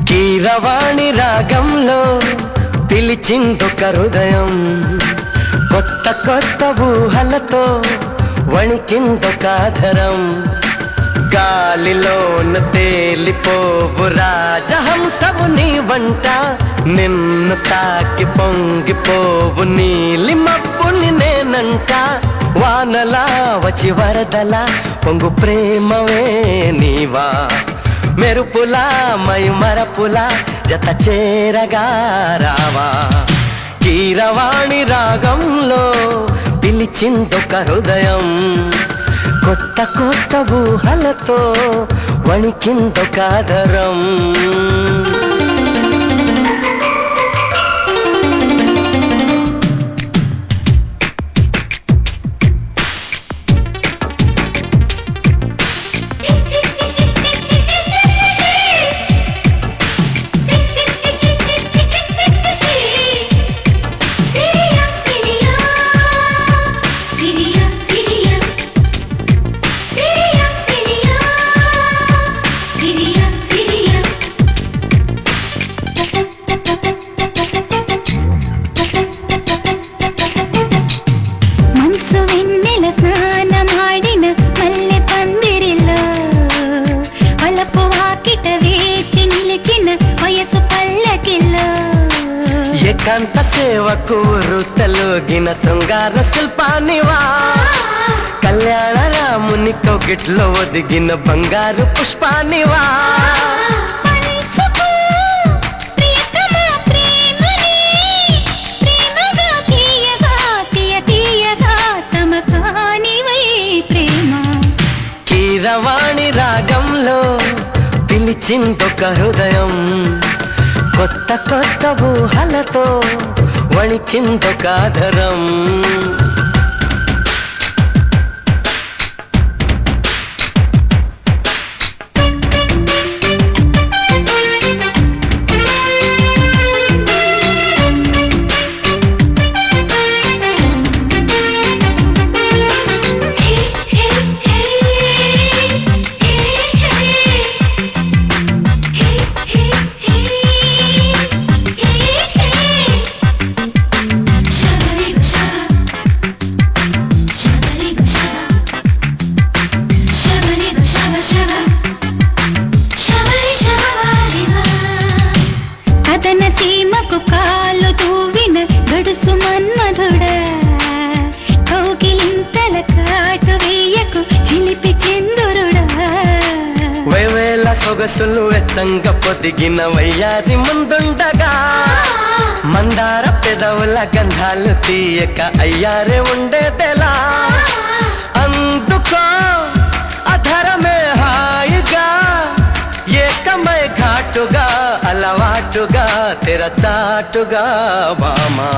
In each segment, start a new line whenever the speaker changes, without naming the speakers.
కీరవాణి రాగంలో పిలిచిందొక హృదయం, కొత్త కొత్త ఊహలతో వణికిందొక ఆధరం. గాలిలోన తేలిపోవు రాజహంసవు నీ వంట, నిన్ను తాకి పొంగిపోవు నీలి మబ్బుని నేనంట. వానలా వచ్చి వరదలా పొంగు ప్రేమవే నీవా, మెరుపులా మైమరపులా జత చేరగా రావా. కీరవాణి రాగంలో పిలిచిందొక హృదయం, కొత్త కొత్త ఊహలతో వణికిందొక ఆధరం. ఏకాంత సేవకు రుతలోగిన శృంగార శిల్పానివా, కళ్యాణ రాముని కోకిట్లో ఒదిగిన బంగారు పుష్పానివా. కీరవాణి రాగంలో పిలిచిందొక హృదయం, కొత్త కొత్త ఊహలతో వణికిందొక ఆధరం.
సీమకు కాలు తూవిన గడుసు మన్మధుడా, కౌగిలింతల కాటు వేయకు చిలిపి చంద్రుడా.
వేవేల సొగసులు వెచ్చంగ పొదిగిన వయ్యాది ముందుండగా, మందార పెదవుల గంధాలు తీయక అయ్యారే ఉండేదెలా. అందుకో అధరమే హాయిగా, ఏకమై ఘాటుగా అలవాటుగా తెరచాటుగా బామా.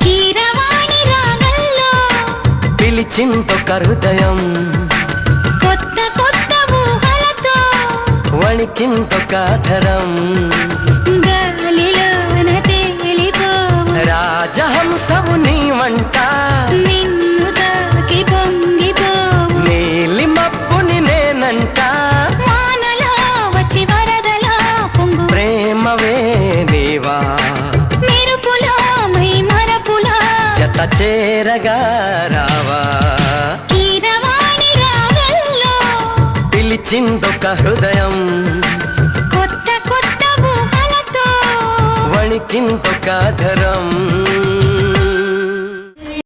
కీరవాణి రాగంలో
పిలిచిందొక హృదయం,
కొత్త కొత్త ఊహలతో
వణికిందొక ఆధరం.
గాలిలోన తేలిపోవు
రాజహంసవు నీ వంట,
నిన్ను తాకి పొంగిపోవు
నీలి మబ్బుని నేనంట.
వానలో వచ్చి వరదలా పొంగు
ప్రేమవే నీవా,
మెరుపులా మైమరపులా
జత చేరగా రావా.
కీరవాణి రాగంలో
పిలిచిందొక హృదయం,
కొత్త కొత్త ఊహలతో
వణికిందొక ఆధరం.